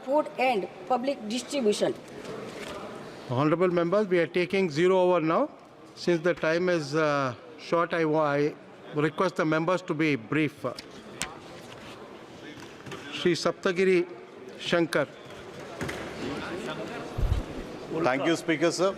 food and public distribution. Honorable members, we are taking 0 over now. Since the time is short, I request the members to be brief. Shri Saptagiri Shankar. Thank you, Speaker, sir.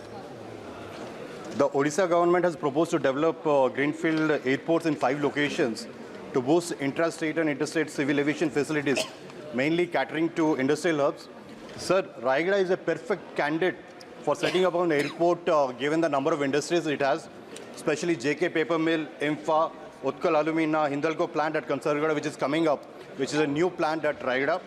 The Odisha government has proposed to develop greenfield airports in 5 locations to boost intrastate and interstate civil aviation facilities, mainly catering to industrial hubs. Sir, Raigada is a perfect candidate for setting up an airport given the number of industries it has, especially JK Paper Mill, IMFA, Utkal Alumina, Hindalco plant at Kansaragada, which is coming up, which is a new plant at Raigada.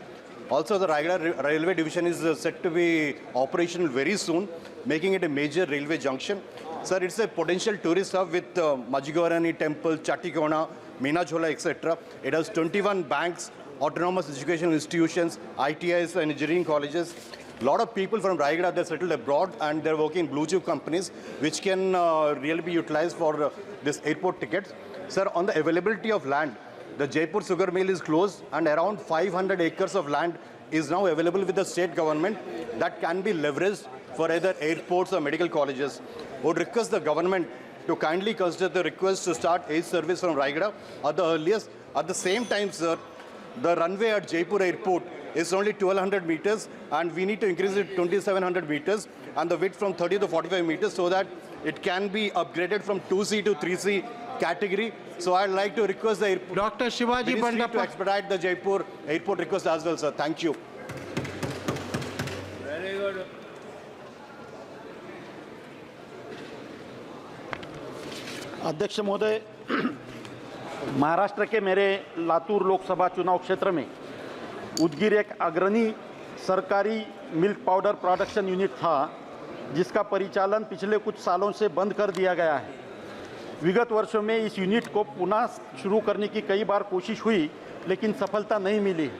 Also, the Raigada railway division is set to be operational very soon, making it a major railway junction. Sir, it's a potential tourist hub with Majigorani Temple, Chattikona, Meenachola, etc. It has 21 banks, autonomous educational institutions, ITIs and engineering colleges. A lot of people from Raigada, they settled abroad and they're working in blue chip companies, which can really be utilized for this airport tickets. Sir, on the availability of land, the Jaipur sugar mill is closed and around 500 acres of land is now available with the state government that can be leveraged for either airports or medical colleges. Would request the government to kindly consider the request to start air service from Raigada at the earliest. At the same time, sir, the runway at Jaipur airport is only 1200 meters and we need to increase it to 2700 meters and the width from 30 to 45 meters so that it can be upgraded from 2C to 3C category. So I'd like to request the airport Dr. Shivaji Ministry to Bandappa. expedite the Jaipur airport request as well, sir. Thank you. Very good. अध्यक्ष महोदय, महाराष्ट्र के मेरे लातूर लोकसभा चुनाव क्षेत्र में उदगीर एक अग्रणी सरकारी मिल्क पाउडर प्रोडक्शन यूनिट था जिसका परिचालन पिछले कुछ सालों से बंद कर दिया गया है। विगत वर्षों में इस यूनिट को पुनः शुरू करने की कई बार कोशिश हुई लेकिन सफलता नहीं मिली।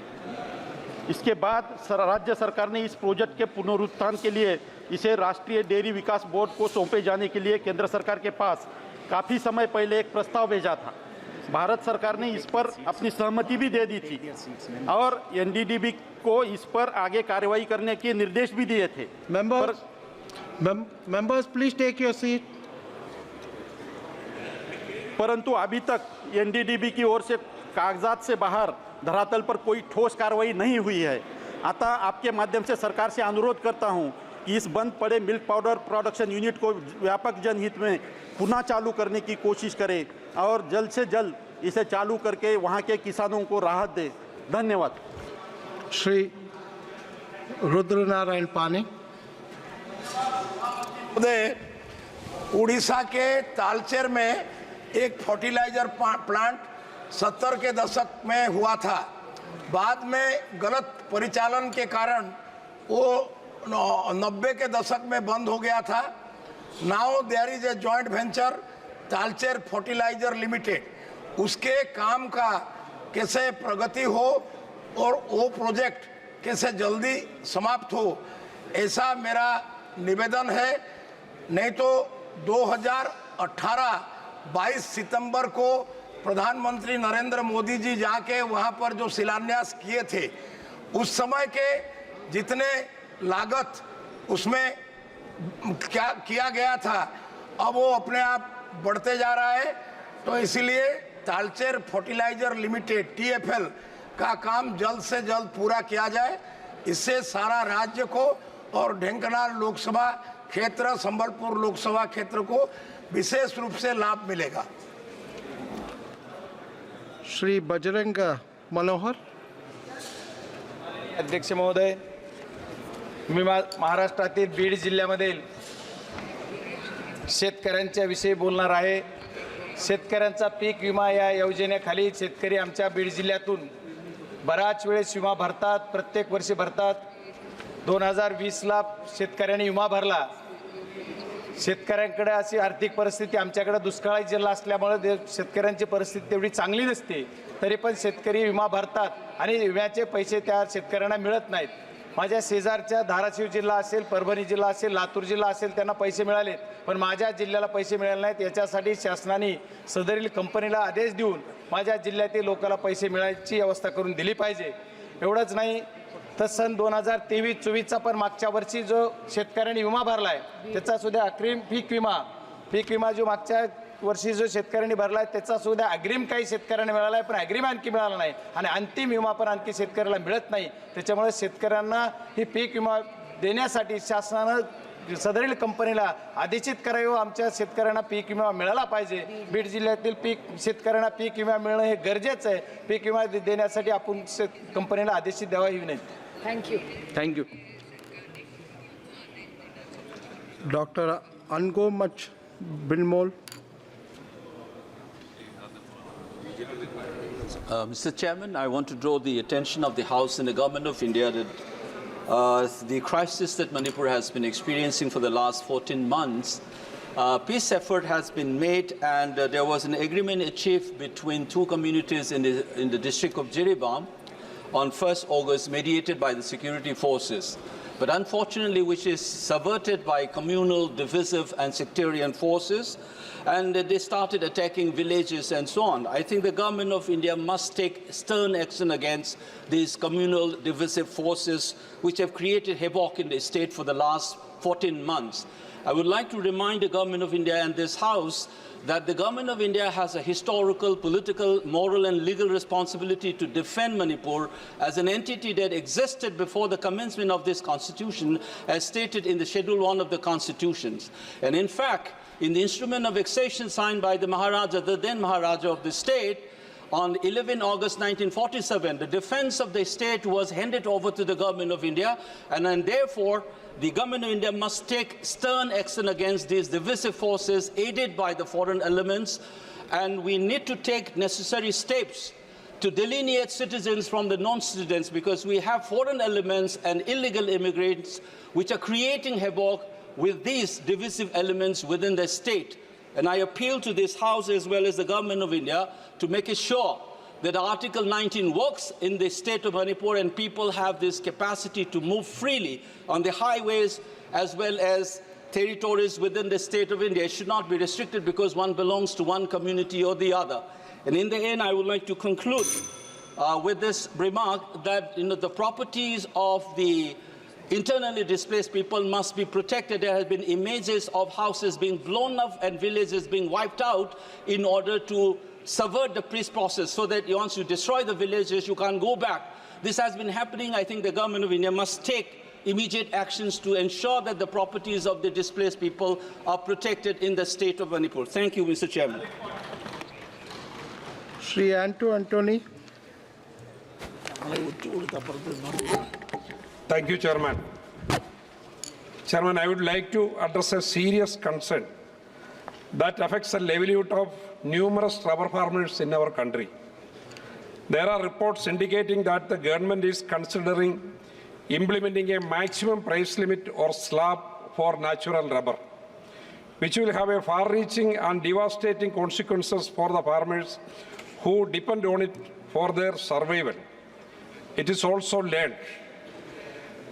इसके बाद राज्य सरकार ने इस प्रोजेक्ट के पुनरुत्थान के लिए इसे राष्ट्रीय डेयरी विकास बोर्ड को सौंपे जाने के लिए केंद्र सरकार के पास काफ़ी समय पहले एक प्रस्ताव भेजा था। भारत सरकार ने इस पर अपनी सहमति भी दे दी थी और एनडीडीबी को इस पर आगे कार्रवाई करने के निर्देश भी दिए थे। Members, please take your seat. परंतु अभी तक एनडीडीबी की ओर से कागजात से बाहर धरातल पर कोई ठोस कार्रवाई नहीं हुई है। अतः आपके माध्यम से सरकार से अनुरोध करता हूं कि इस बंद पड़े मिल्क पाउडर प्रोडक्शन यूनिट को व्यापक जनहित में पुनः चालू करने की कोशिश करें और जल्द से जल्द इसे चालू करके वहां के किसानों को राहत दें। धन्यवाद। Shri Rudranarayan Pani. उड़ीसा के तालचेर में एक फर्टिलाइजर प्लांट 70 के दशक में हुआ था। बाद में गलत परिचालन के कारण वो 90 के दशक में बंद हो गया था। Now there is a joint venture Talcher fertiliser limited. उसके काम का कैसे प्रगति हो और वो प्रोजेक्ट कैसे जल्दी समाप्त हो, ऐसा मेरा निवेदन है। नहीं तो 2018-22 सितंबर को प्रधानमंत्री नरेंद्र मोदी जी जाके वहाँ पर जो शिलान्यास किए थे, उस समय के जितने लागत उसमें क्या किया गया था, अब वो अपने आप बढ़ते जा रहा है। तो इसीलिए तालचेर फर्टिलाइजर लिमिटेड TFL का काम जल्द से जल्द पूरा किया जाए। इससे सारा राज्य को और ढेंकनाल लोकसभा क्षेत्र, संबलपुर लोकसभा क्षेत्र को विशेष रूप से लाभ मिलेगा। Shri Bajrang Manohar. अध्यक्ष महोदय, मी महाराष्ट्रातील बीड जिल्ह्यामधील शेतकऱ्यांच्या विषयी बोलणार आहे। शेतकऱ्यांचा पीक विमा या योजनेखाली शेतकरी आमच्या बीड जिल्ह्यातून बराच वेळेस विमा भरतात, प्रत्येक वर्षी भरतात। 2020ला शेतकऱ्यांनी विमा भरला। शेतकऱ्यांकडे अशी आर्थिक परिस्थिती, आमच्याकडे दुष्काळी जिल्हा असल्यामुळे शेतकऱ्यांची परिस्थिती तेवढी चांगली नसते, तरी पण शेतकरी विमा भरतात आणि विम्याचे पैसे त्या शेतकऱ्यांना मिळत नाहीत। माझ्या शेजारच्या धाराशिव जिल्हा असेल, परभणी जिल्हा असेल, लातूर जिल्हा असेल, त्यांना पैसे मिळालेत, पण माझ्या जिल्ह्याला पैसे मिळाले नाहीत। याच्यासाठी शासनाने सदरील कंपनीला आदेश देऊन माझ्या जिल्ह्यातील लोकांना पैसे मिळायची व्यवस्था करून दिली पाहिजे। एवढंच नाही तर सन 2023-24चा पण मागच्या वर्षी जो शेतकऱ्यांनी विमा भरला आहे त्याचा सुद्धा अग्रिम पीक विमा जो मागच्या वर्षी जो शेतकऱ्यांनी भरला आहे त्याचा सुद्धा अग्रिम काही शेतकऱ्यांना मिळाला आहे, पण अग्रिम आणखी मिळाला नाही आणि अंतिम विमा पण आणखी शेतकऱ्याला मिळत नाही. त्याच्यामुळे शेतकऱ्यांना ही पीक विमा देण्यासाठी शासनानं सदरील कंपनीला आदेशित करावे व आमच्या शेतकऱ्यांना पीक विमा मिळाला पाहिजे. बीड जिल्ह्यातील शेतकऱ्यांना पीक विमा मिळणं हे गरजेचं आहे. पीक विमा देण्यासाठी आपण कंपनीला आदेशित द्यावा ही विनंती. Thank you. Thank you. Dr. Angomach Bilmol. Mr. Chairman, I want to draw the attention of the House and the Government of India that the crisis that Manipur has been experiencing for the last 14 months, peace effort has been made, and there was an agreement achieved between two communities in the district of Jiribam on 1st August, mediated by the security forces. But unfortunately, which is subverted by communal, divisive and sectarian forces, and they started attacking villages and so on. I think the government of India must take stern action against these communal, divisive forces which have created havoc in the state for the last 14 months. I would like to remind the government of India and this House that the government of India has a historical, political, moral and legal responsibility to defend Manipur as an entity that existed before the commencement of this constitution as stated in the Schedule 1 of the constitutions. And in fact, in the instrument of accession signed by the Maharaja, the then Maharaja of the state, on 11 August 1947, the defense of the state was handed over to the government of India, and therefore the government of India must take stern action against these divisive forces aided by the foreign elements, and we need to take necessary steps to delineate citizens from the non-citizens, because we have foreign elements and illegal immigrants which are creating havoc with these divisive elements within the state. And I appeal to this House as well as the government of India to make it sure that Article 19 works in the state of Manipur and people have this capacity to move freely on the highways as well as territories within the state of India. It should not be restricted because one belongs to one community or the other. And in the end, I would like to conclude with this remark that the properties of the internally displaced people must be protected. There have been images of houses being blown up and villages being wiped out in order to subvert the peace process, so that once you destroy the villages, you can't go back. This has been happening. I think the government of India must take immediate actions to ensure that the properties of the displaced people are protected in the state of Manipur. Thank you, Mr. Chairman. Shri Antony. Thank you, Chairman. Chairman, I would like to address a serious concern that affects the livelihood of numerous rubber farmers in our country. There are reports indicating that the government is considering implementing a maximum price limit or slab for natural rubber, which will have a far-reaching and devastating consequences for the farmers who depend on it for their survival. It is also learned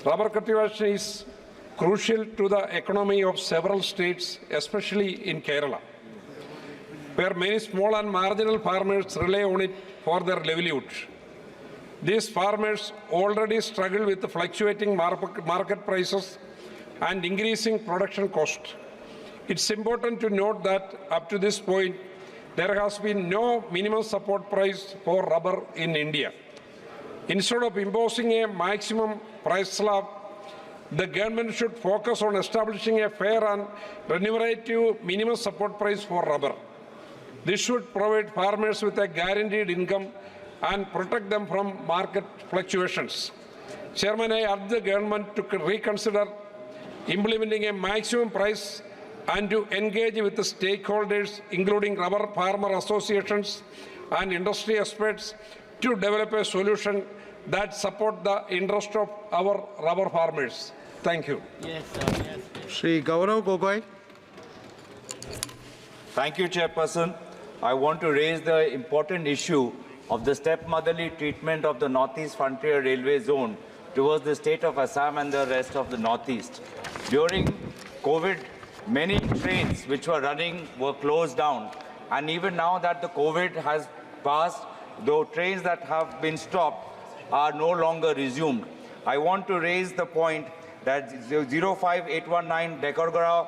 rubber cultivation is crucial to the economy of several states, especially in Kerala, where many small and marginal farmers rely on it for their livelihood. These farmers already struggle with the fluctuating market prices and increasing production cost. It's important to note that up to this point, there has been no minimum support price for rubber in India. Instead of imposing a maximum price slab, the government should focus on establishing a fair and remunerative minimum support price for rubber. This should provide farmers with a guaranteed income and protect them from market fluctuations. Chairman, I urge the government to reconsider implementing a maximum price and to engage with the stakeholders, including rubber farmer associations and industry experts, to develop a solution that support the interest of our rubber farmers. Thank you. Yes, sir. Yes. Shri Gaurav Gogoi. Thank you, Chairperson. I want to raise the important issue of the stepmotherly treatment of the Northeast Frontier Railway Zone towards the state of Assam and the rest of the Northeast. During COVID, many trains which were running were closed down, and even now that the COVID has passed, the trains that have been stopped are no longer resumed. I want to raise the point that 05819 Dekorgara,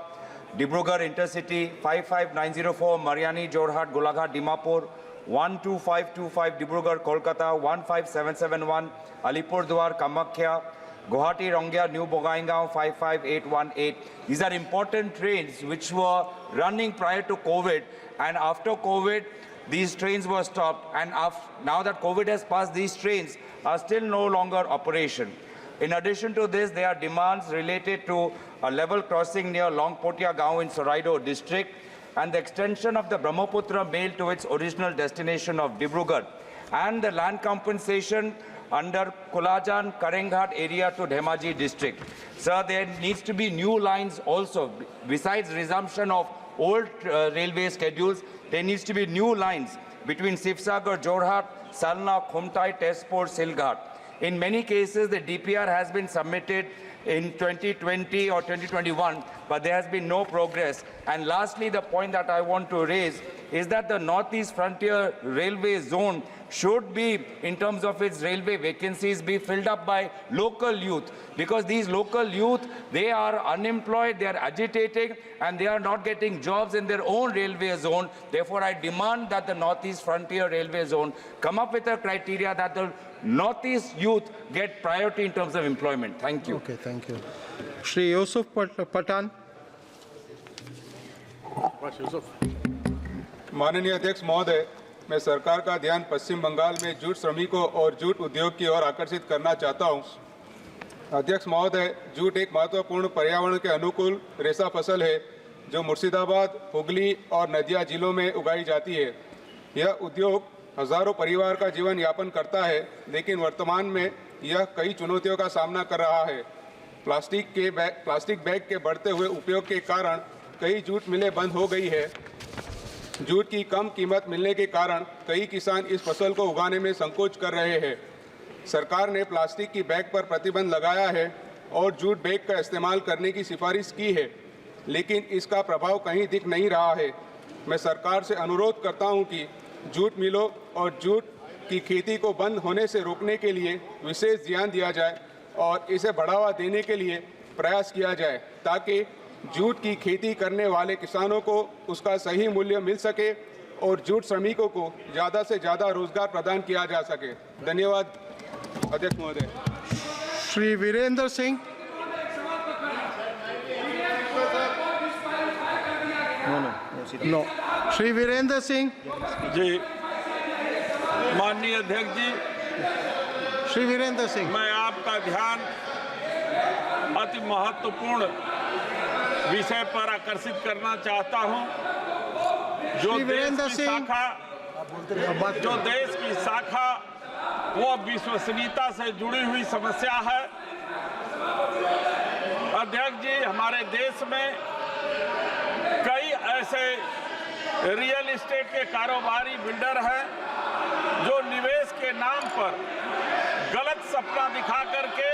Dibrugarh Intercity, 55904 Mariani, Jorhat, Golaghat, Dimapur, 12525 Dibrugarh, Kolkata, 15771 Alipurduar, Kamakhya, Guwahati, Rongya, New Bongaigaon, 55818. These are important trains which were running prior to COVID, and after COVID, these trains were stopped, and now that COVID has passed, these trains are still no longer operation. In addition to this, there are demands related to a level crossing near Longpotia Gaon in Soraido district and the extension of the Brahmaputra mail to its original destination of Dibrugarh, and the land compensation under Kulajan, Karinghat area to Dhemaji district. Sir, there needs to be new lines also. Besides resumption of old railway schedules, there needs to be new lines between Sivsagar, Jorhat, Salna, Khumtai, Tezpur, Silghat. In many cases, the DPR has been submitted in 2020 or 2021, but there has been no progress. And lastly, the point that I want to raise is that the Northeast Frontier Railway Zone should be, in terms of its railway vacancies, be filled up by local youth, because these local youth, they are unemployed, they are agitating, and they are not getting jobs in their own railway zone. Therefore, I demand that the Northeast Frontier Railway Zone come up with a criteria that the Northeast youth get priority in terms of employment. Thank you. Okay, thank you. Shri Yusuf Pathan. माननीय अध्यक्ष महोदय, मैं सरकार का ध्यान पश्चिम बंगाल में jute श्रमिकों और जूट उद्योग की ओर आकर्षित करना चाहता हूं। अध्यक्ष महोदय, जूट एक महत्वपूर्ण पर्यावरण के अनुकूल रेशा फसल है जो मुर्शिदाबाद, हुगली और नदिया जिलों में उगाई जाती है। यह उद्योग हजारों परिवार का जीवन यापन करता है, लेकिन वर्तमान में यह कई चुनौतियों का सामना कर रहा है। प्लास्टिक बैग के बढ़ते हुए उपयोग के कारण कई जूट मिलें बंद हो गई है। जूट की कम कीमत मिलने के कारण कई किसान इस फसल को उगाने में संकोच कर रहे हैं। सरकार ने प्लास्टिक की बैग पर प्रतिबंध लगाया है और जूट बैग का इस्तेमाल करने की सिफारिश की है, लेकिन इसका प्रभाव कहीं दिख नहीं रहा है। मैं सरकार से अनुरोध करता हूं कि जूट मिलों और जूट की खेती को बंद होने से रोकने के लिए विशेष ध्यान दिया जाए और इसे बढ़ावा देने के लिए प्रयास किया जाए, ताकि जूट की खेती करने वाले किसानों को उसका सही मूल्य मिल सके और जूट श्रमिकों को ज़्यादा से ज़्यादा रोजगार प्रदान किया जा सके। धन्यवाद अध्यक्ष महोदय। श्री वीरेंद्र सिंह। नो। श्री वीरेंद्र सिंह जी। माननीय अध्यक्ष जी, श्री वीरेंद्र सिंह, मैं आपका ध्यान अति महत्वपूर्ण विषय पर आकर्षित करना चाहता हूं। जो देश की शाखा वो विश्वसनीयता से जुड़ी हुई समस्या है। अध्यक्ष जी, हमारे देश में कई ऐसे रियल एस्टेट के कारोबारी बिल्डर हैं जो निवेश के नाम पर गलत सपना दिखा करके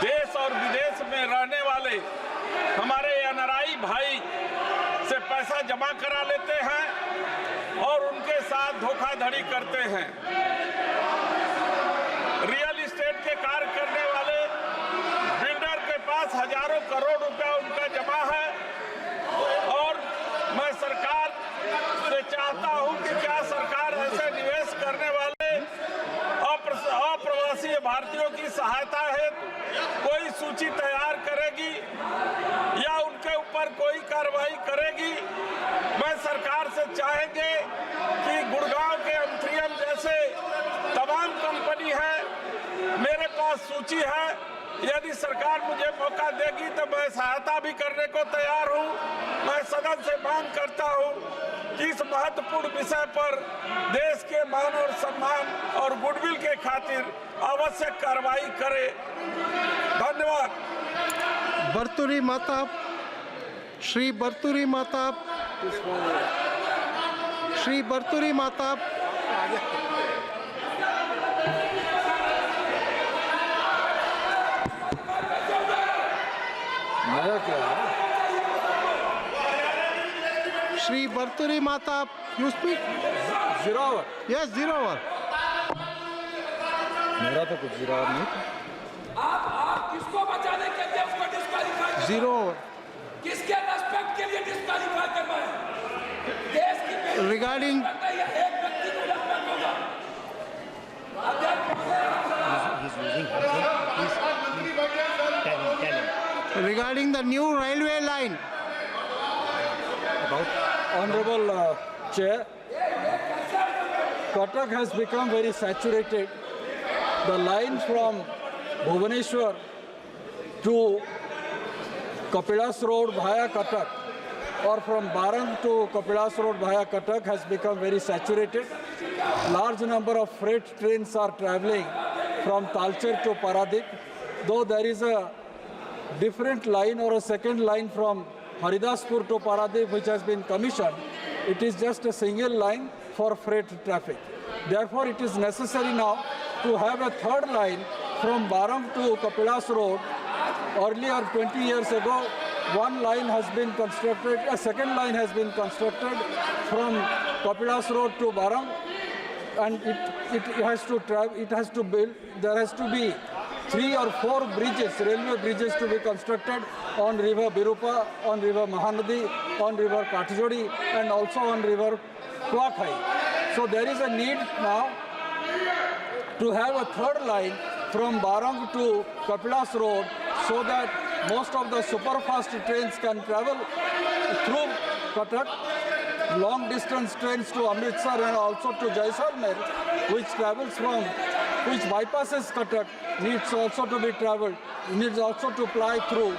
देश और विदेश में रहने वाले हमारे एनआरआई भाई से पैसा जमा करा लेते हैं और उनके साथ धोखाधड़ी करते हैं। रियल एस्टेट के कार्य करने वाले बिल्डर के पास हजारों करोड़ रुपया उनका जमा है और मैं सरकार से चाहता हूं कि क्या सरकार ऐसे निवेश करने वाले अप्रवासी भारतीयों की सहायता हेतु कोई सूची तैयार करेगी या उनके ऊपर कोई कार्रवाई करेगी। मैं सरकार से चाहेंगे कि गुड़गांव के एम्फ्रियम जैसे तमाम कंपनी है, मेरे पास सूची है, यदि सरकार मुझे मौका देगी तो मैं सहायता भी करने को तैयार हूं। मैं सदन से मांग करता हूं कि इस महत्वपूर्ण विषय पर देश के मान और सम्मान और गुडविल के खातिर आवश्यक कार्रवाई करे। धन्यवाद। बर्तुरी माताब, Shri बर्तुरी माताब, Shri बर्तुरी माताब। Shri Bharturi Mata, you speak? 0 hour. Yes, 0 hour. मेरा तो कुछ 0 hour नहीं था। आप किसको बचाने के लिए उसको डिस्क्वालीफाई कर? 0 over. किसके रेस्पेक्ट के लिए डिस्क्वालीफाई कर रहे हैं? देश की Regarding एक व्यक्ति को रेस्पेक्ट होगा। regarding the new railway line. Honorable Chair, Cuttack has become very saturated. The line from Bhubaneswar to Kapilas Road via Cuttack or from Barang to Kapilas Road via Cuttack has become very saturated. Large number of freight trains are traveling from Talcher to Paradip. Though there is a different line or a second line from Haridaspur to Paradip which has been commissioned, it is just a single line for freight traffic. Therefore, it is necessary now to have a third line from Barang to Kapilas Road. Earlier, 20 years ago, one line has been constructed, a second line has been constructed from Kapilas Road to Barang, and it has to travel, it has to build, there has to be 3 or 4 bridges, railway bridges to be constructed on river Birupa, on river Mahanadi, on river Katjodi, and also on river Kwakhai. So there is a need now to have a third line from Barang to Kapilas Road so that most of the superfast trains can travel through Cuttack. Long distance trains to Amritsar and also to Jaisalmer, which travels from, which bypasses Cuttack, needs also to be traveled, needs also to ply through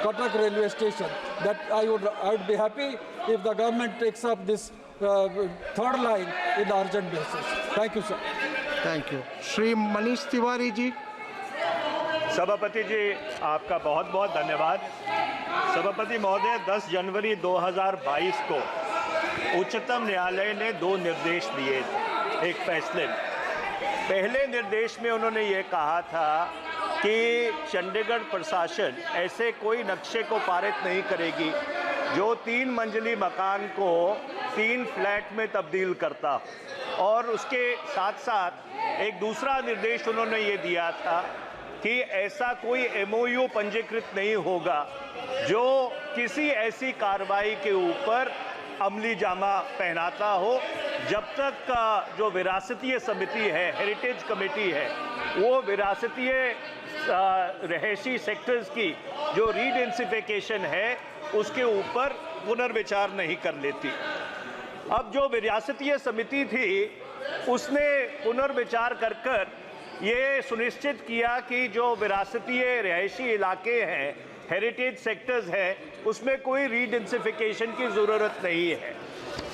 Cuttack railway station. That I would be happy if the government takes up this third line in the urgent basis. Thank you, sir. Thank you. Shri Manish Tiwari ji. सभापति जी आपका बहुत बहुत धन्यवाद। सभापति महोदय 10 जनवरी 2022 को उच्चतम न्यायालय ने 2 निर्देश दिए थे एक फैसले में। पहले निर्देश में उन्होंने ये कहा था कि चंडीगढ़ प्रशासन ऐसे कोई नक्शे को पारित नहीं करेगी जो 3 मंजिली मकान को 3 फ्लैट में तब्दील करता हो। और उसके साथ साथ एक दूसरा निर्देश उन्होंने ये दिया था कि ऐसा कोई MOU पंजीकृत नहीं होगा जो किसी ऐसी कार्रवाई के ऊपर अमली जामा पहनाता हो जब तक जो विरासतीय समिति है, हेरिटेज कमेटी है, वो विरासतीय रहायशी सेक्टर्स की जो रीडेंसिफिकेशन है उसके ऊपर पुनर्विचार नहीं कर लेती। अब जो विरासतीय समिति थी उसने पुनर्विचार कर ये सुनिश्चित किया कि जो विरासतीय रिहायशी इलाके हैं, हेरिटेज सेक्टर्स हैं, उसमें कोई रीडेंसिफिकेशन की ज़रूरत नहीं है।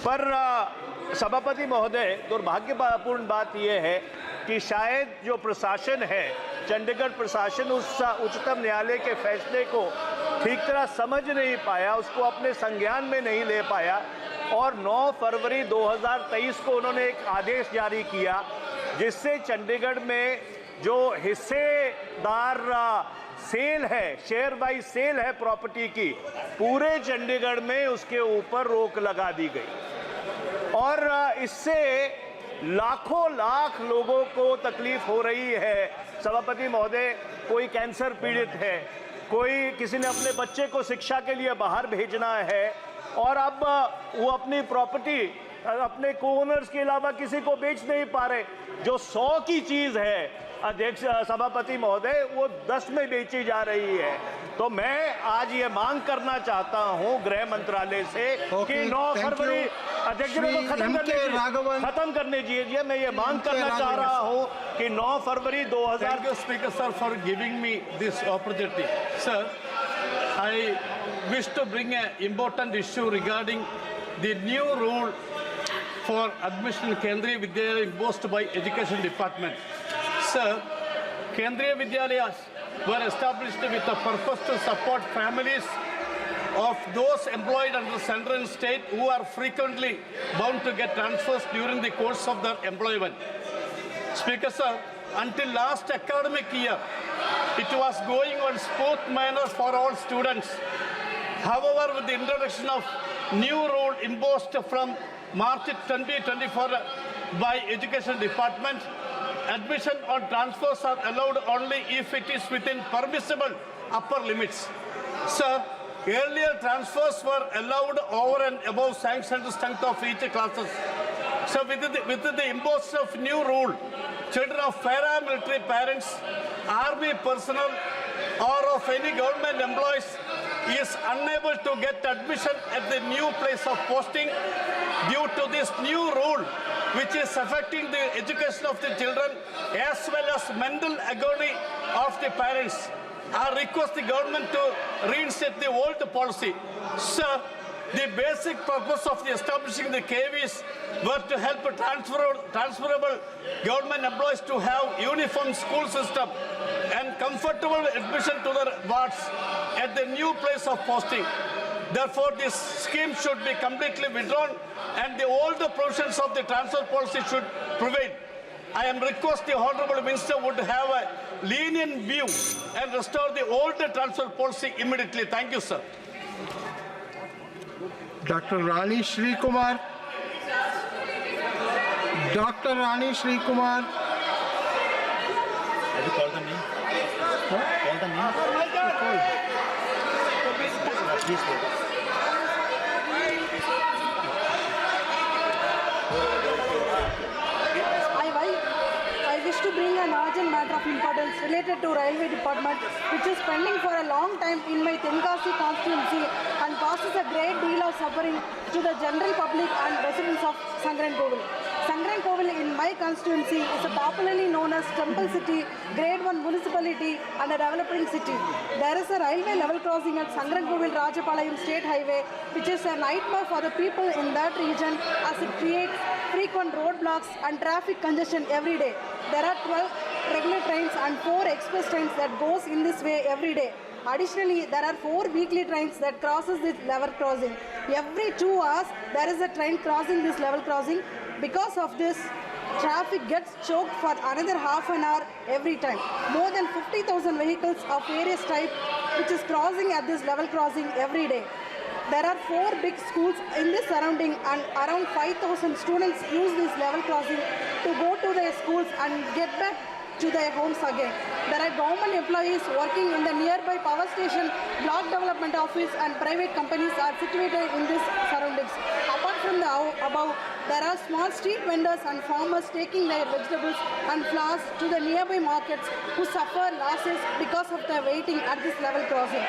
पर सभापति महोदय, दुर्भाग्यपूर्ण बात यह है कि शायद जो प्रशासन है, चंडीगढ़ प्रशासन उस उच्चतम न्यायालय के फैसले को ठीक तरह समझ नहीं पाया, उसको अपने संज्ञान में नहीं ले पाया और 9 फरवरी 2023 को उन्होंने एक आदेश जारी किया जिससे चंडीगढ़ में जो हिस्सेदार सेल है, शेयर बाई सेल है प्रॉपर्टी की, पूरे चंडीगढ़ में उसके ऊपर रोक लगा दी गई और इससे लाखों लाख लोगों को तकलीफ हो रही है। सभापति महोदय, कोई कैंसर पीड़ित है, कोई किसी ने अपने बच्चे को शिक्षा के लिए बाहर भेजना है और अब वो अपनी प्रॉपर्टी अपने को-ओनर्स के अलावा किसी को बेच नहीं पा रहे। जो 100 की चीज़ है अध्यक्ष सभापति महोदय, वो 10 में बेची जा रही है। तो मैं आज ये मांग करना चाहता हूँ गृह मंत्रालय से कि 9 फरवरी अध्यक्ष जी को खत्म करने दीजिए। मैं ये मांग करना चाह रहा हूँ कि 9 फरवरी 2000। Thank you, Speaker sir, for giving me this opportunity. Sir, I wish to bring an important issue regarding the new rule for admission in Kendriya Vidyalaya imposed by Education Department. Sir, Kendriya Vidyalayas were established with the purpose to support families of those employed under central and state who are frequently bound to get transfers during the course of their employment. Speaker sir, until last academic year, it was going on smooth manner for all students. However, with the introduction of new rule imposed from March 2024 by Education Department, admission or transfers are allowed only if it is within permissible upper limits. Sir, earlier transfers were allowed over and above sanctioned strength of each classes. So with the imposition of new rule, children of paramilitary parents, army personnel, or of any government employees is unable to get admission at the new place of posting due to this new rule, which is affecting the education of the children as well as mental agony of the parents. I request the government to reinstate the old policy. Sir, the basic purpose of establishing the KVs were to help transferable government employees to have uniform school system and comfortable admission to their wards at the new place of posting. Therefore, this scheme should be completely withdrawn and the old provisions of the transfer policy should prevail. I am request the Honorable Minister would have a lenient view and restore the old transfer policy immediately. Thank you, sir. Dr. Rani Shri Kumar. Dr. Rani Shri Kumar. Have you called the name? Call the name? Please go. I wish to bring an urgent matter of importance related to Railway Department, which is pending for a long time in my Tenkasi constituency and causes a great deal of suffering to the general public and residents of Sangrenkovil. Sangrenkovil in my constituency is a popularly known as Temple City, Grade 1 municipality and a developing city. There is a railway level crossing at Sangrenkovil Rajapalayam State Highway, which is a nightmare for the people in that region as it creates frequent roadblocks and traffic congestion every day. There are 12 regular trains and 4 express trains that goes in this way every day. Additionally, there are 4 weekly trains that crosses this level crossing. Every 2 hours, there is a train crossing this level crossing. Because of this, traffic gets choked for another half an hour every time. More than 50,000 vehicles of various types which is crossing at this level crossing every day. There are 4 big schools in this surrounding and around 5,000 students use this level crossing to go to their schools and get back to their homes again. There are government employees working in the nearby power station, block development office and private companies are situated in these surroundings. Apart from the above, there are small street vendors and farmers taking their vegetables and flowers to the nearby markets who suffer losses because of the waiting at this level crossing.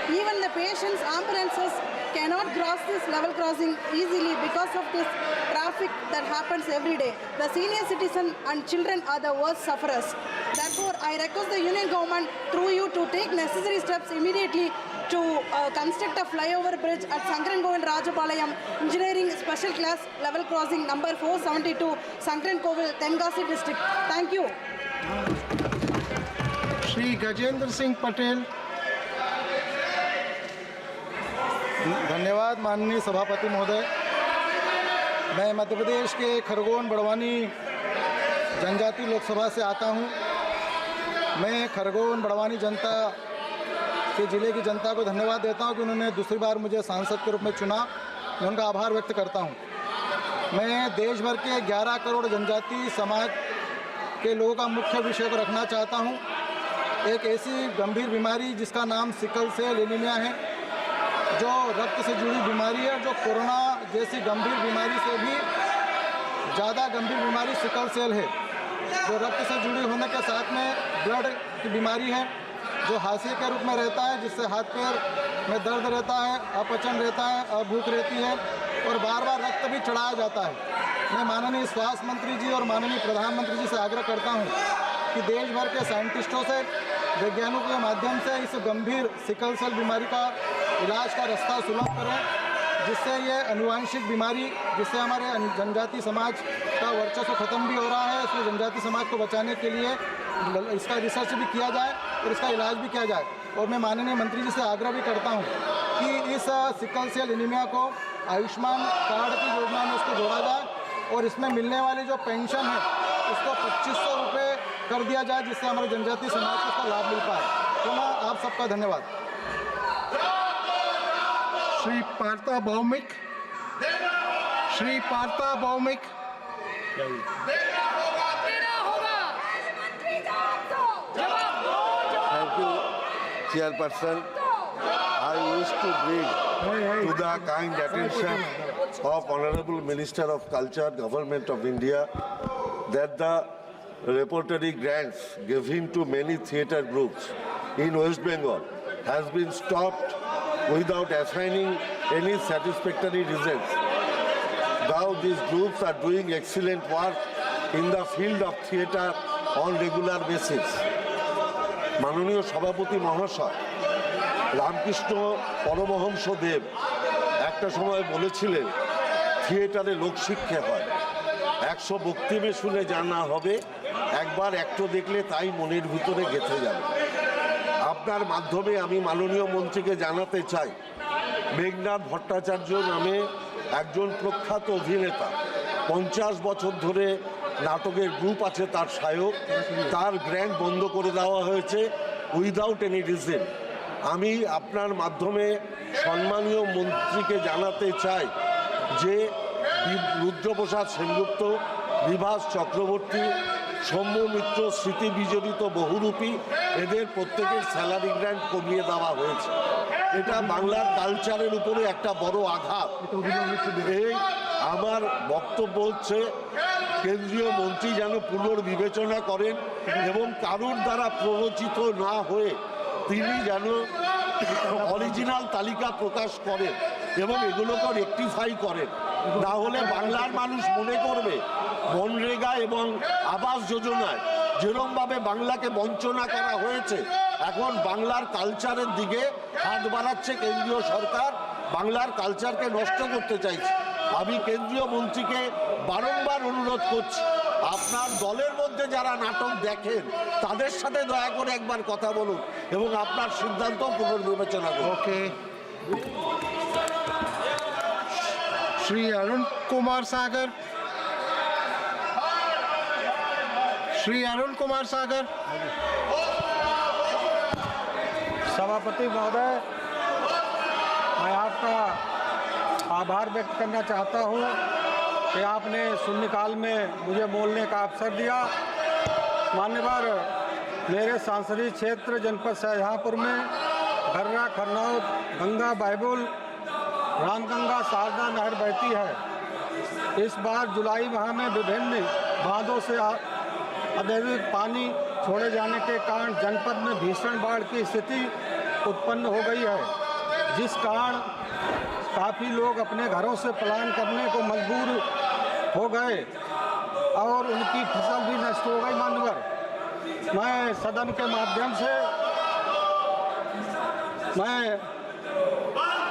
Even the patients' ambulances cannot cross this level crossing easily because of this traffic that happens every day. The senior citizen and children are the worst sufferers. Therefore, I request the Union Government through you to take necessary steps immediately to construct a flyover bridge at Sangrenkovil Rajapalayam Engineering Special Class Level Crossing number 472, Sangrenkovil, Tenkasi District. Thank you. Shri Gajendra Singh Patel. धन्यवाद माननीय सभापति महोदय। मैं मध्य प्रदेश के खरगोन बड़वानी जनजाति लोकसभा से आता हूं। मैं खरगोन बड़वानी जनता के ज़िले की जनता को धन्यवाद देता हूं कि उन्होंने दूसरी बार मुझे सांसद के रूप में चुना। मैं उनका आभार व्यक्त करता हूं। मैं देश भर के 11 करोड़ जनजाति समाज के लोगों का मुख्य विषय को रखना चाहता हूं। एक ऐसी गंभीर बीमारी जिसका नाम सिकल सेल एनीमिया है, जो रक्त से जुड़ी बीमारी है, जो कोरोना जैसी गंभीर बीमारी से भी ज़्यादा गंभीर बीमारी सिकल सेल है, जो रक्त से जुड़ी होने के साथ में ब्लड की बीमारी है, जो हाशिए के रूप में रहता है, जिससे हाथ पैर में दर्द रहता है, अपचन रहता है, अभूख रहती है और बार बार रक्त भी चढ़ाया जाता है। मैं माननीय स्वास्थ्य मंत्री जी और माननीय प्रधानमंत्री जी से आग्रह करता हूँ कि देश भर के साइंटिस्टों से, वैज्ञानिकों के माध्यम से इस गंभीर सिकल सेल बीमारी का इलाज का रास्ता सुलभ करें, जिससे ये अनुवांशिक बीमारी, जिससे हमारे जनजाति समाज का वर्चस्व खत्म भी हो रहा है, इसमें जनजाति समाज को बचाने के लिए इसका रिसर्च भी किया जाए और इसका इलाज भी किया जाए। और मैं माननीय मंत्री जी से आग्रह भी करता हूँ कि इस सिकल सेल एनीमिया को आयुष्मान कार्ड की योजना में उसको जोड़ा जाए और इसमें मिलने वाली जो पेंशन है उसको 2500 रुपये कर दिया जाए, जिससे हमारे जनजाति समाज को इसका लाभ मिल पाए। तो मैं आप सबका धन्यवाद। Shri Partha Bhowmik. Shri Partha Bhowmik. Chairperson, I wish to bring to the kind attention of Honorable Minister of Culture, Government of India, that the repertory grants given to many theatre groups in West Bengal has been stopped without assigning any satisfactory results. Now these groups are doing excellent work in the field of theatre on regular basis. মাননীয় সভাপতি মহাশয় রামকৃষ্ণ পরমহংস দেব একটা সময় বলেছিলেন থিয়েটারে লোকশিক্ষা হয়, 100 বক্তৃতা শুনে জানা হবে, একবার একটু দেখলে তাই মনের ভিতরে গেঁথে যাবে। আপনার মাধ্যমে আমি মাননীয় মন্ত্রীকে জানাতে চাই, মেঘনাথ ভট্টাচার্য নামে একজন প্রখ্যাত অভিনেতা, 50 বছর ধরে নাটকের গ্রুপ আছে, তার সহায়ক, তার গ্র্যান্ট বন্ধ করে দেওয়া হয়েছে উইদাউট এনি রিজন। আমি আপনার মাধ্যমে সম্মানীয় মন্ত্রীকে জানাতে চাই যে রুদ্রপ্রসাদ সেনগুপ্ত, বিভাস চক্রবর্তী, সৌম্য মিত্র, স্মৃতি বিজড়িত বহুরূপী, এদের প্রত্যেকের স্যালারি গ্র্যান্ট কমিয়ে দেওয়া হয়েছে। এটা বাংলার কালচারের উপরে একটা বড় আঘাত। এই আমার বক্তব্য হচ্ছে কেন্দ্রীয় মন্ত্রী যেন পুনর্বিবেচনা করেন এবং কারুর দ্বারা প্ররোচিত না হয়ে তিনি যেন অরিজিনাল তালিকা প্রকাশ করেন এবং এগুলোকে রেকটিফাই করেন। না হলে বাংলার মানুষ মনে করবে মনরেগা এবং আবাস যোজনায় যেরকমভাবে বাংলাকে বঞ্চনা করা হয়েছে, এখন বাংলার কালচারের দিকে হাত বাড়াচ্ছে কেন্দ্রীয় সরকার, বাংলার কালচারকে নষ্ট করতে চাইছে। আমি কেন্দ্রীয় মন্ত্রীকে বারংবার অনুরোধ করছি, আপনার দলের মধ্যে যারা নাটক দেখেন তাদের সাথে দয়া করে একবার কথা বলুন এবং আপনার সিদ্ধান্ত পুনর্বিবেচনা করুন। ওকে, শ্রী অরুণ কুমার সাগর, श्री अरुण कुमार सागर। सभापति महोदय, मैं आपका आभार व्यक्त करना चाहता हूं कि आपने शून्यकाल में मुझे बोलने का अवसर दिया। मान्यवर, मेरे सांसदीय क्षेत्र जनपद शाहजहांपुर में घर्रा, खरनौत, गंगा, बायबुल, रामगंगा, शारदा नहर बहती है। इस बार जुलाई माह में विभिन्न बांधों से अत्यधिक पानी छोड़े जाने के कारण जनपद में भीषण बाढ़ की स्थिति उत्पन्न हो गई है, जिस कारण काफ़ी लोग अपने घरों से पलायन करने को मजबूर हो गए और उनकी फसल भी नष्ट हो गई। मान्यवर, मैं सदन के माध्यम से मैं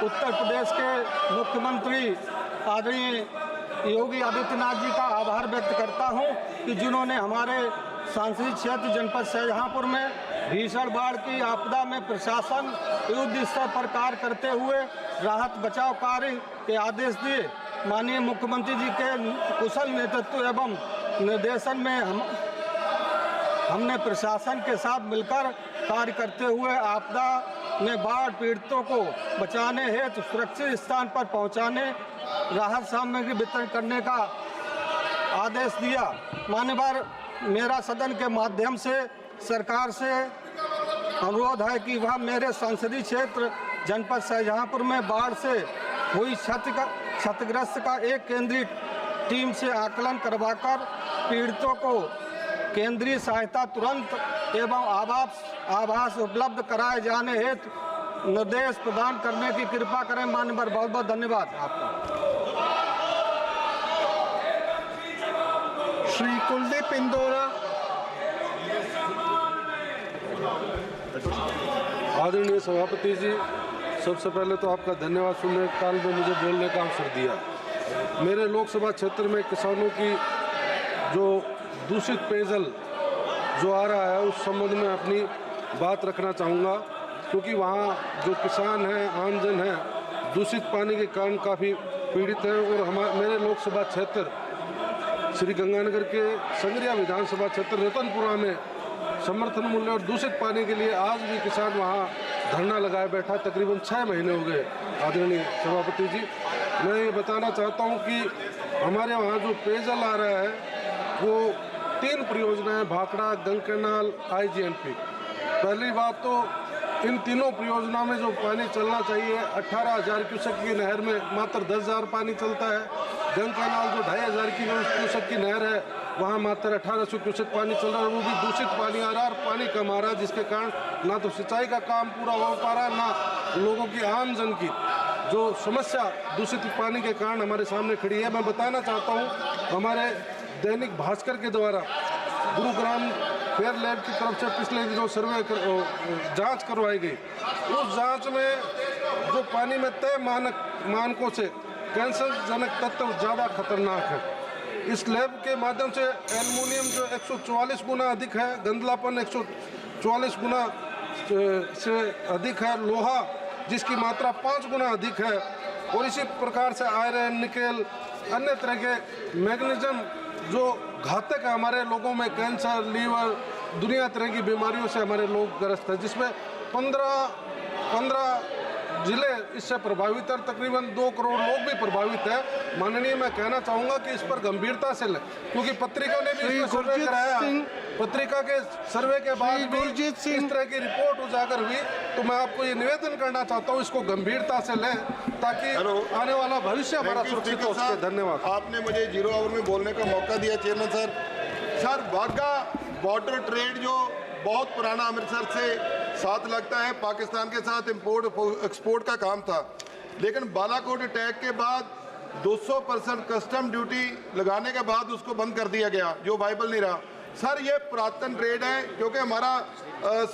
उत्तर प्रदेश के मुख्यमंत्री आदरणीय योगी आदित्यनाथ जी का आभार व्यक्त करता हूं कि जिन्होंने हमारे सांसदीय क्षेत्र जनपद शाहजहांपुर में भीषण बाढ़ की आपदा में प्रशासन युद्ध स्तर पर कार्य करते हुए राहत बचाव कार्य के आदेश दिए। माननीय मुख्यमंत्री जी के कुशल नेतृत्व एवं निर्देशन में हमने प्रशासन के साथ मिलकर कार्य करते हुए आपदा में बाढ़ पीड़ितों को बचाने हेतु सुरक्षित स्थान पर पहुंचाने, राहत सामग्री वितरण करने का आदेश दिया। मान्यवर, मेरा सदन के माध्यम से सरकार से अनुरोध है कि वह मेरे संसदीय क्षेत्र जनपद शाहजहांपुर में बाढ़ से हुई क्षतिग्रस्त का एक केंद्रीय टीम से आकलन करवाकर पीड़ितों को केंद्रीय सहायता तुरंत एवं आवास उपलब्ध कराए जाने हेतु निर्देश प्रदान करने की कृपा करें। माननीय, बहुत बहुत धन्यवाद आपका। श्री कुलदीप इंदौरा। आदरणीय सभापति जी, सबसे पहले तो आपका धन्यवाद शून्य काल में मुझे बोलने का अवसर दिया। मेरे लोकसभा क्षेत्र में किसानों की जो दूषित पेयजल जो आ रहा है उस संबंध में अपनी बात रखना चाहूँगा, क्योंकि वहाँ जो किसान हैं, आमजन हैं, दूषित पानी के कारण काफ़ी पीड़ित हैं। और मेरे लोकसभा क्षेत्र श्री गंगानगर के संगरिया विधानसभा क्षेत्र रतनपुरा में समर्थन मूल्य और दूषित पानी के लिए आज भी किसान वहाँ धरना लगाए बैठा, तकरीबन 6 महीने हो गए। आदरणीय सभापति जी, मैं ये बताना चाहता हूँ कि हमारे वहाँ जो पेयजल आ रहा है वो 3 परियोजनाएं, भाखड़ा, गंग कैनाल, IGMP। पहली बात तो इन तीनों परियोजनाओं में जो पानी चलना चाहिए 18,000 क्यूसेक की नहर में मात्र 10,000 पानी चलता है। गंग कैनाल जो 2,500 क्यूसेक की नहर है वहाँ मात्र 1,800 क्यूसेक पानी चल रहा है, वो भी दूषित पानी आ रहा है और पानी कम आ रहा है, जिसके कारण ना तो सिंचाई का काम पूरा हो पा रहा है, ना लोगों की आम जन की जो समस्या दूषित पानी के कारण हमारे सामने खड़ी है। मैं बताना चाहता हूँ हमारे दैनिक भास्कर के द्वारा गुरुग्राम फेयर लैब की तरफ से पिछले जो जांच करवाई गई, उस जांच में जो पानी में तय मानकों से कैंसरजनक तत्व ज़्यादा खतरनाक है। इस लैब के माध्यम से एल्युमिनियम जो 144 गुना अधिक है, गंदलापन 144 गुना से अधिक है, लोहा जिसकी मात्रा 5 गुना अधिक है, और इसी प्रकार से आयरन, निकेल, अन्य तरह के मैग्नीशियम जो घातक है हमारे लोगों में, कैंसर, लीवर, दुनिया तरह की बीमारियों से हमारे लोग ग्रस्त हैं, जिसमें 15 जिले इससे प्रभावित है, तकरीबन 2 करोड़ लोग भी प्रभावित हैं। माननीय, मैं कहना चाहूँगा कि इस पर गंभीरता से लें, क्योंकि पत्रिका ने भी इसमें सर्वे कराया, पत्रिका के सर्वे के बाद भी इस तरह की रिपोर्ट उजागर हुई, तो मैं आपको ये निवेदन करना चाहता हूँ इसको गंभीरता से लें ताकि आने वाला भविष्य हमारा सुरक्षित हो सके। धन्यवाद। आपने मुझे 0 आवर में बोलने का मौका दिया chairman sir. Sir, Wagah border trade जो बहुत पुराना अमृतसर से साथ लगता है, पाकिस्तान के साथ इंपोर्ट एक्सपोर्ट का काम था, लेकिन बालाकोट अटैक के बाद 200% कस्टम ड्यूटी लगाने के बाद उसको बंद कर दिया गया, जो वाइबल नहीं रहा। सर, ये पुरातन ट्रेड है, क्योंकि हमारा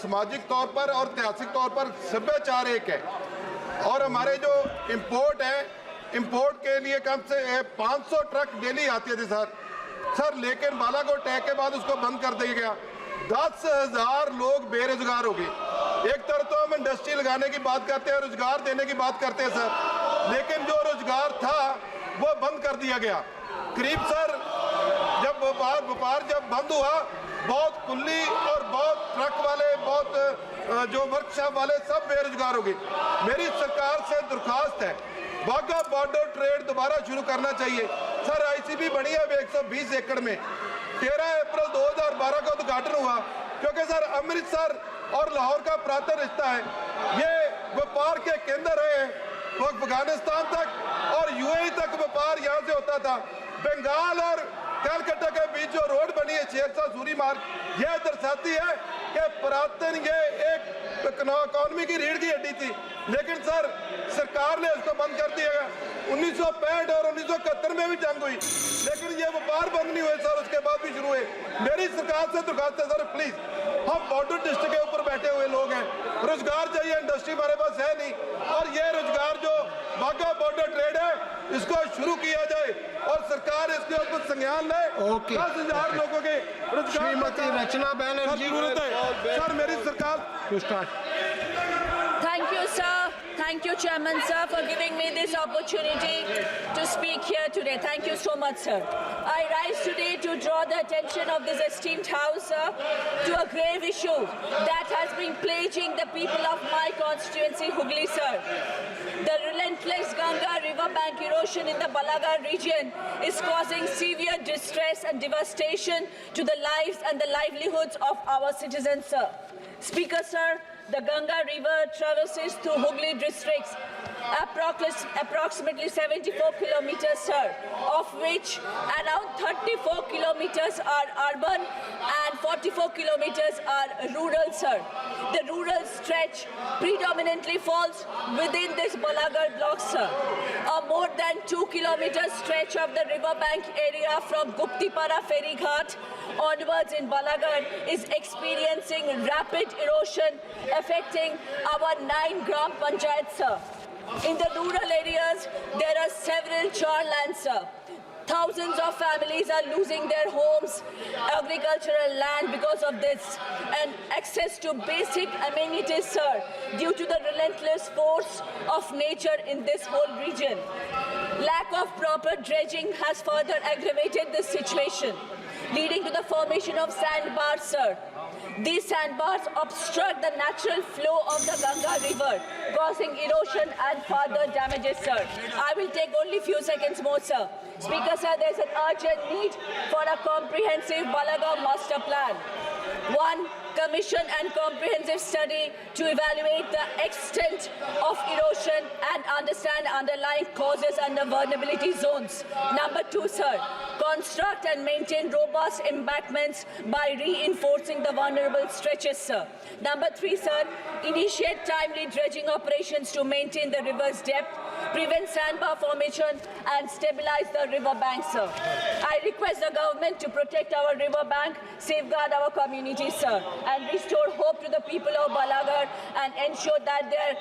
सामाजिक तौर पर और ऐतिहासिक तौर पर सभ्याचार एक है, और हमारे जो इंपोर्ट है, इंपोर्ट के लिए कम से 500 ट्रक डेली आती थी सर, लेकिन बालाकोट अटैक के बाद उसको बंद कर दिया गया। 10,000 लोग बेरोजगार हो गए। एक तरफ तो हम इंडस्ट्री लगाने की बात करते हैं, रोजगार देने की बात करते हैं सर, लेकिन जो रोजगार था वो बंद कर दिया गया। करीब सर जब व्यापार जब बंद हुआ, बहुत कुल्ली और बहुत ट्रक वाले, बहुत जो वर्कशॉप वाले सब बेरोजगार हो गए। मेरी सरकार से दरख्वास्त है, वाघा बॉर्डर ट्रेड दोबारा शुरू करना चाहिए सर। आईसीबी बनी है 120 एकड़ में, 13 अप्रैल 2012 का उद्घाटन हुआ, क्योंकि सर अमृतसर और लाहौर का पुरातन रिश्ता है, ये व्यापार के केंद्र रहे हैं, वो अफगानिस्तान तक और यूएई तक व्यापार यहाँ से होता था। बंगाल और कलकत्ता के बीच जो रोड बनी है शेरशाह सूरी मार्ग, यह दर्शाती है कि पुरातन ये एक इकोनॉमी की रीढ़ की हड्डी थी, लेकिन सर सरकार ने इसको बंद कर दिया। 1965 और 1971 में भी जंग हुई, लेकिन ये व्यापार बंद नहीं हुए सर, उसके बाद भी शुरू हुए। मेरी सरकार से दरख्वास्त है सर, प्लीज, हम बॉर्डर डिस्ट्रिक्ट के ऊपर बैठे हुए लोग हैं, रोजगार चाहिए, इंडस्ट्री हमारे पास है नहीं, और ये रोजगार जो वाघा बॉर्डर ट्रेड है इसको शुरू किया जाए और सरकार इसके ऊपर संज्ञान ले। 10,000 लोगों के रोजगार, श्रीमती रचना बैनर्जी, सर मेरी सरकार। Thank you, sir. Thank you, Chairman, sir, for giving me this opportunity to speak here today. Thank you so much, sir. I rise today to draw the attention of this esteemed House, sir, to a grave issue that has been plaguing the people of my constituency, Hooghly, sir. The relentless Ganga riverbank erosion in the Balaghar region is causing severe distress and devastation to the lives and the livelihoods of our citizens, sir. Speaker, sir, the Ganga River traverses through Hooghly districts, approximately 74 kilometers, sir, of which around 34 kilometers are urban and 44 kilometers are rural, sir. The rural stretch predominantly falls within this Balaghar block, sir. A more than 2 kilometer stretch of the riverbank area from Guptipara Ferry Ghat onwards in Balaghar is experiencing rapid erosion affecting our 9 Gram Panchayats, sir. In the rural areas, there are several char lands, sir. Thousands of families are losing their homes, agricultural land because of this, and access to basic amenities, sir, due to the relentless force of nature in this whole region. Lack of proper dredging has further aggravated this situation, leading to the formation of sandbars, sir. These sandbars obstruct the natural flow of the Ganga River, causing erosion and further damages, sir. I will take only few seconds more, sir. Speaker, sir, there's an urgent need for a comprehensive Balaghar master plan. One, commission and comprehensive study to evaluate the extent of erosion and understand underlying causes and the vulnerability zones. Number 2, sir, construct and maintain robust embankments by reinforcing the vulnerable stretches, sir. Number 3, sir, initiate timely dredging operations to maintain the river's depth, prevent sandbar formation and stabilize the river bank, sir. I request the government to protect our river bank, safeguard our communities, sir, and restore hope to the people of Balaghar and ensure that their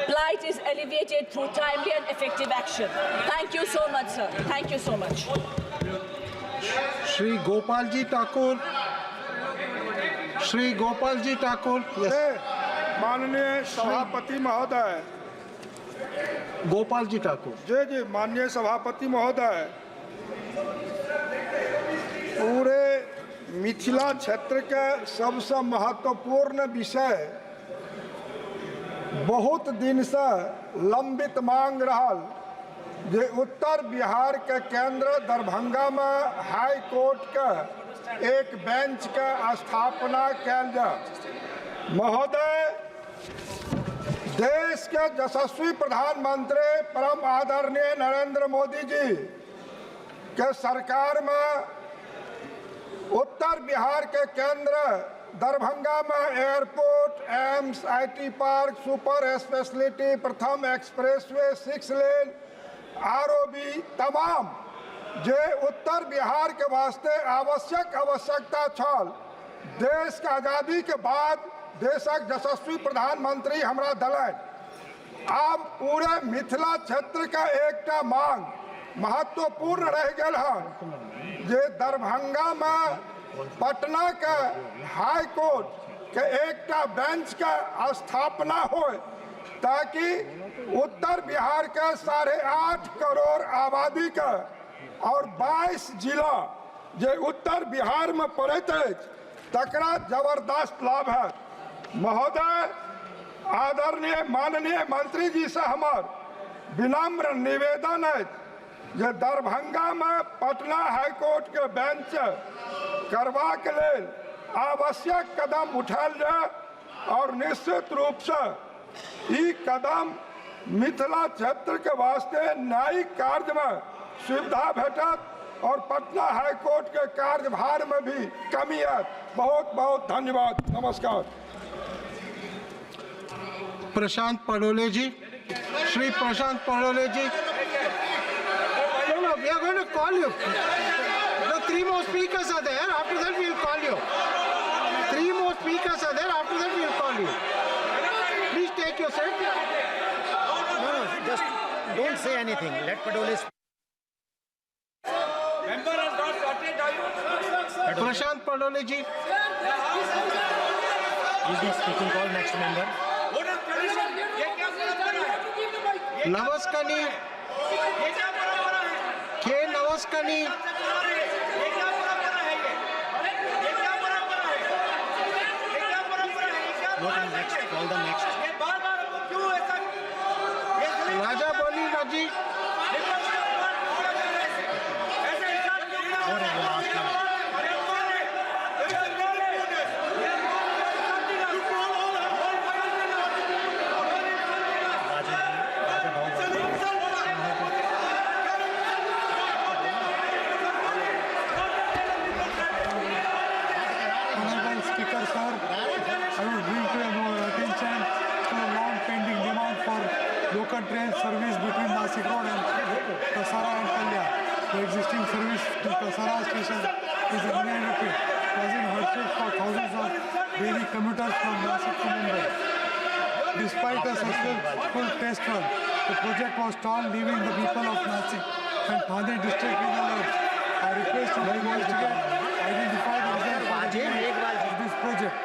plight is alleviated through timely and effective action. Thank you so much, sir. Thank you so much. Shri Gopalji Thakur. Shri Gopalji Thakur. Yes. माननीय सभापति महोदय, Gopalji Thakur. जी माननीय सभापति महोदय, पूरे मिथिला क्षेत्र के सबसे महत्वपूर्ण विषय बहुत दिन से लंबित मांग रहल जे उत्तर बिहार के केंद्र दरभंगा में हाई कोर्ट के एक बेंच के स्थापना कैल जाए। महोदय, देश के यशस्वी प्रधानमंत्री परम आदरणीय नरेंद्र मोदी जी के सरकार में उत्तर बिहार के केंद्र दरभंगा में airport, AIIMS, IT park, super speciality, प्रथम एक्सप्रेसवे, 6 लेन, आरओबी तमाम जे उत्तर बिहार के वास्ते आवश्यकता छल। देश के आज़ादी के बाद देशक यशस्वी प्रधानमंत्री हमरा दलन। आब पूरे मिथिला क्षेत्र का एकटा मांग महत्वपूर्ण रह गल है जे दरभंगा में पटना के हाई कोर्ट के एकटा बेंच के स्थापना हो, ताकि उत्तर बिहार के 8.5 करोड़ आबादी के और 22 जिला जे उत्तर बिहार में पड़त है तकरा जबरदस्त लाभ है। महोदय, आदरणीय माननीय मंत्री जी से हमार विनम्र निवेदन है जे दरभंगा में पटना हाईकोर्ट के बेंच करवा के लेल आवश्यक कदम उठाल जाए और निश्चित रूप से ई कदम मिथिला क्षेत्र के वास्ते न्यायिक कार्य में सुविधा भेटत और पटना हाईकोर्ट के कार्यभार में भी कमी है। बहुत बहुत धन्यवाद। नमस्कार। Prashant Padole ji. Shri Prashant Padole ji. No, we are going to call you. The 3 more speakers are there. After that, we will call you. 3 more speakers are there. After that, we will call you. Please take your seat. No, just don't say anything. Let Padole speak. Prashant Padole ji. Is he speaking? Call next member. Navaskani. K. Navaskani. Not next. Call the next. Raja Boli Raji. Train service between Nasik Road and Kasara and Kalyan. The existing service to Kasara station is inadequate, causing hardships for thousands of daily commuters from Nasik to Mumbai. Despite a successful test run, the project was stalled, leaving the people of Nasik and Thane district in alert. I request to investigate, identify the reasons of this project.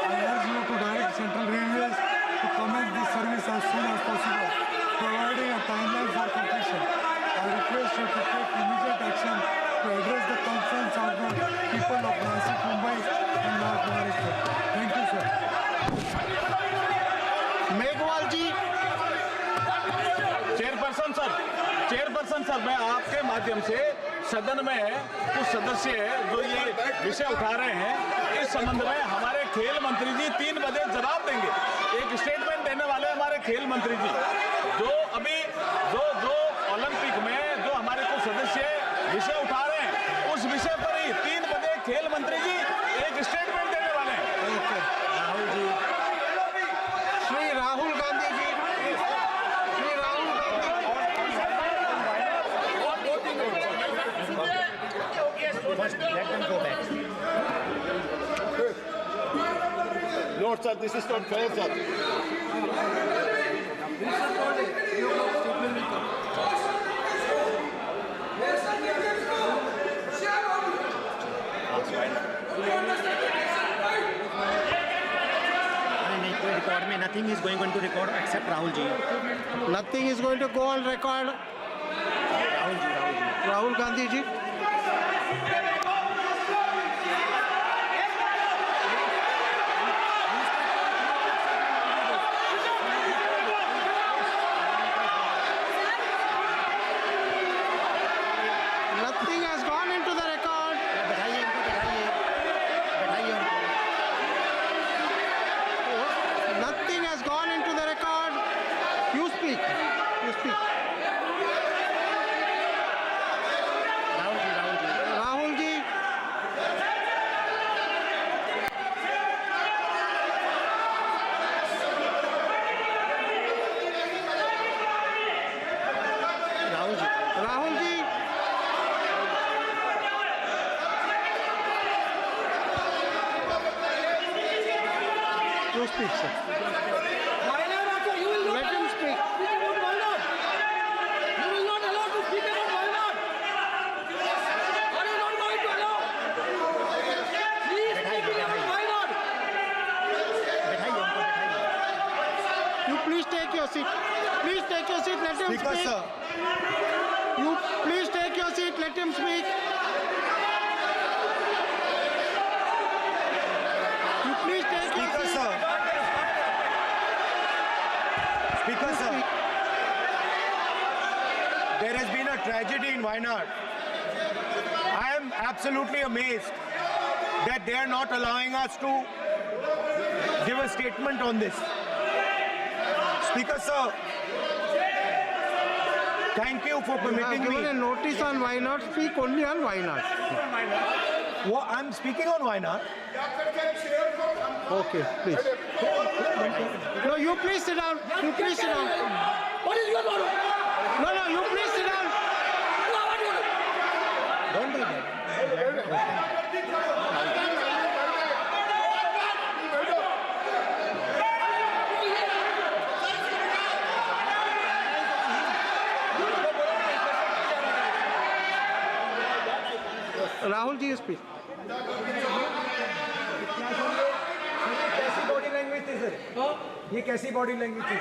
I urge you to direct Central Railways to commence this service as soon as possible, providing a timeline for completion. I request you to take immediate action to address the concerns of the people of Nasik, Mumbai and North Maharashtra. Thank you, sir. Meghwal ji. Chairperson sir, मैं आपके माध्यम से सदन में कुछ सदस्य जो ये विषय उठा रहे हैं, इस संबंध में हमारे खेल मंत्री जी 3 बजे जवाब देंगे। एक स्टेटमेंट देने वाले हमारे खेल मंत्री जी, जो अभी जो ओलंपिक में जो हमारे कुछ सदस्य विषय उठा रहे हैं, उस विषय पर ही 3 बजे खेल मंत्री जी एक स्टेटमेंट देने वाले हैं। Rahul ji, Shri Rahul Gandhi ji, Shri Rahul Lord, sir, this is not fair, sir. Record में nothing is going on to record except Rahul ji. Nothing is going to go on record. Rahul Gandhi ji. Nothing has gone into the record. Nothing has gone into the record. You speak. You speak. Rahul ji. Rahul ji. You speak, sir. Let him speak. You please take your seat. Please take your seat. Let him Speaker, speak. sir. You please take your seat. Let him speak. You please take your Speaker, seat. sir. Speaker, sir. There has been a tragedy in Wayanad. I am absolutely amazed that they are not allowing us to give a statement on this. Speaker, sir, thank you for permitting Given a me. notice on why not speak only on why not. Well, I'm speaking on Wayanad. Okay, please. No, you please sit down. You please sit down. What is going on? No, you please sit down. Don't do that. Rahul ji, speak. कैसी body language थी sir? ये कैसी body language थी?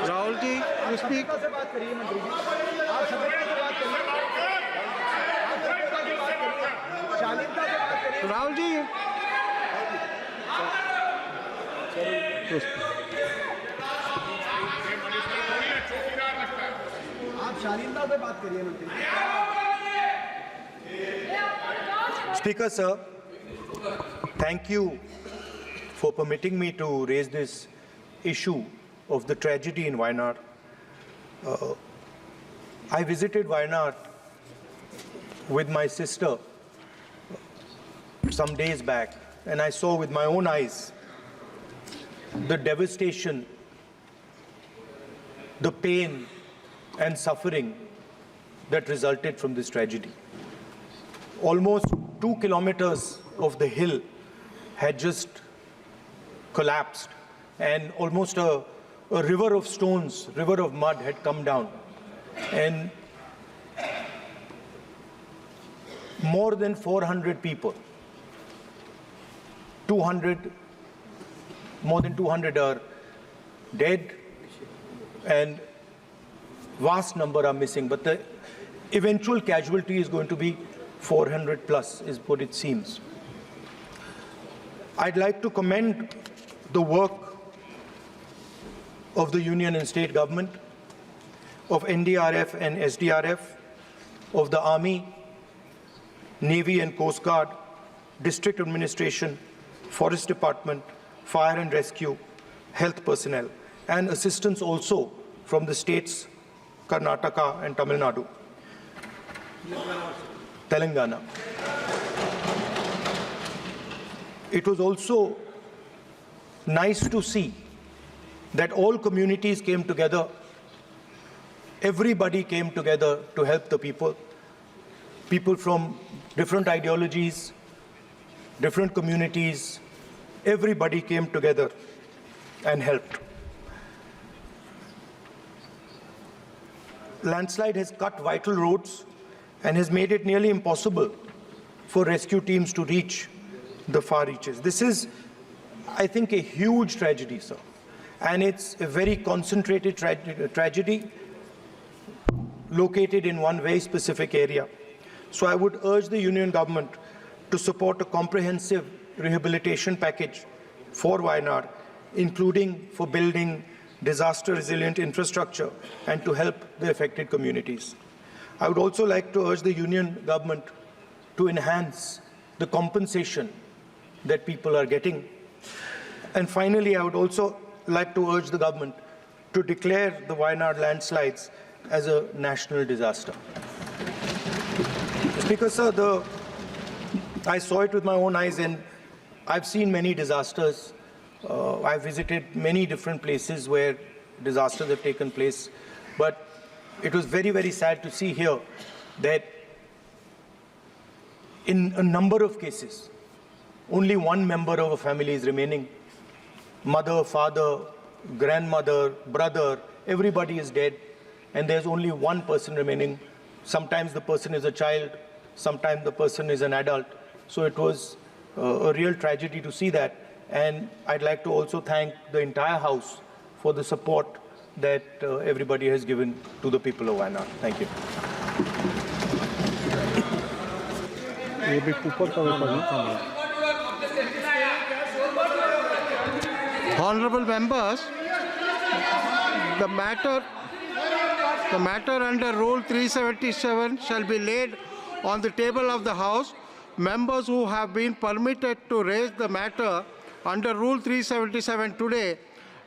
Rahul ji, you speak. से बात करिए मंत्री जी। आप सभ्यता से बात करिए। आप सभ्यता से बात करिए। शालीनता से बात करिए। Rahul ji. You speak. आप शालीनता से बात करिए मंत्री जी। Speaker, sir, thank you for permitting me to raise this issue of the tragedy in Wayanad. I visited Wayanad with my sister some days back, and I saw with my own eyes the devastation, the pain and suffering that resulted from this tragedy. Almost 2 kilometers of the hill had just collapsed, and almost a river of stones, river of mud had come down. And more than 400 people, more than 200 are dead, and vast number are missing. But the eventual casualty is going to be 400 plus, is what it seems. I'd like to commend the work of the union and state government. of NDRF and SDRF, of the Army, Navy and Coast Guard, District Administration, Forest Department, Fire and Rescue, health personnel, and assistance also from the states Karnataka and Tamil Nadu. Telangana. It was also nice to see that all communities came together. Everybody came together to help the people. People from different ideologies, different communities, everybody came together and helped. Landslide has cut vital roads and has made it nearly impossible for rescue teams to reach the far reaches. This is, I think, a huge tragedy, sir. And it's a very concentrated tragedy located in one very specific area. So I would urge the Union government to support a comprehensive rehabilitation package for Wayanad, including for building disaster-resilient infrastructure and to help the affected communities. I would also like to urge the Union government to enhance the compensation that people are getting. And finally, I would also like to urge the government to declare the Wayanad landslides as a national disaster. Speaker, sir, I saw it with my own eyes, and I've seen many disasters. I've visited many different places where disasters have taken place, but it was very, very sad to see here that in a number of cases, only one member of a family is remaining. Mother, father, grandmother, brother, everybody is dead, and there's only one person remaining. Sometimes the person is a child, sometimes the person is an adult. So it was a real tragedy to see that. And I'd like to also thank the entire House for the support that everybody has given to the people of Wayanad. Thank you. Honorable members, the matter under Rule 377 shall be laid on the table of the House. Members who have been permitted to raise the matter under Rule 377 today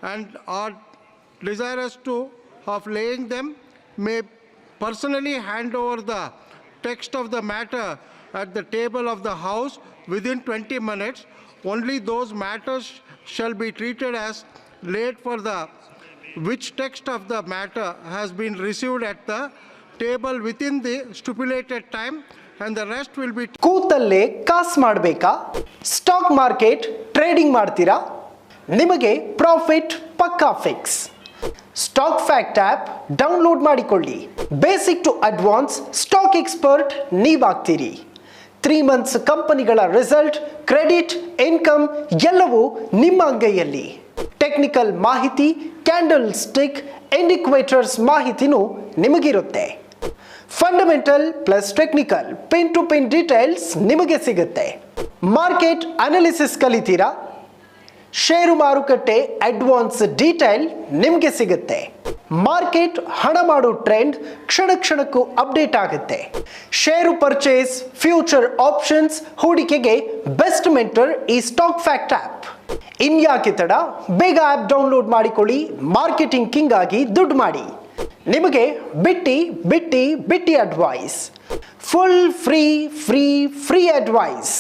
and are desirous of laying them may personally hand over the text of the matter at the table of the House within 20 minutes. Only those matters shall be treated as laid for the which text of the matter has been received at the table within the stipulated time, and the rest will be ಕೂತಲ್ಲೇ ಕಾಸು ಮಾಡಬೇಕಾ? Stock market trading ಮಾಡ್ತೀರಾ? ನಿಮಗೆ profit ಪಕ್ಕಾ fix. Stock fact app download ಮಾಡಿಕೊಳ್ಳಿ. Basic to advance stock expert ನೀವಾಗ್ತೀರಿ. 3 months ಕಂಪನಿಗಳ result, credit, income ಎಲ್ಲವೂ ನಿಮ್ಮ ಅಂಗೈಯಲ್ಲಿ. ಟೆಕ್ನಿಕಲ್ ಮಾಹಿತಿ, ಕ್ಯಾಂಡಲ್ ಸ್ಟಿಕ್, ಇಂಡಿಕೇಟರ್ಸ್ ಮಾಹಿತಿನೂ ನಿಮಗಿರುತ್ತೆ. Fundamental plus technical pin to pin details ನಿಮಗೆ ಸಿಗುತ್ತೆ. Market analysis ಕಲಿತೀರಾ? ಷೇರು ಮಾರುಕಟ್ಟೆ ಅಡ್ವಾನ್ಸ್ ಡೀಟೇಲ್ ನಿಮಗೆ ಸಿಗುತ್ತೆ. ಮಾರ್ಕೆಟ್ ಹಣ ಮಾಡೋ ಟ್ರೆಂಡ್ ಕ್ಷಣ ಕ್ಷಣಕ್ಕೂ ಅಪ್ಡೇಟ್ ಆಗುತ್ತೆ. ಷೇರು ಪರ್ಚೇಸ್, ಫ್ಯೂಚರ್ ಆಪ್ಷನ್ಸ್, ಹೂಡಿಕೆಗೆ ಬೆಸ್ಟ್ ಮೆಂಟರ್ ಈ ಸ್ಟಾಕ್ ಫ್ಯಾಕ್ಟ್ ಆ್ಯಪ್. ಇನ್ಯಾಕೆ ತಡ? ಬೇಗ ಆ್ಯಪ್ ಡೌನ್ಲೋಡ್ ಮಾಡಿಕೊಳ್ಳಿ. ಮಾರ್ಕೆಟಿಂಗ್ ಕಿಂಗ್ ಆಗಿ ದುಡ್ಡು ಮಾಡಿ. ನಿಮಗೆ ಬಿಟ್ಟಿ ಅಡ್ವೈಸ್. Full free advice.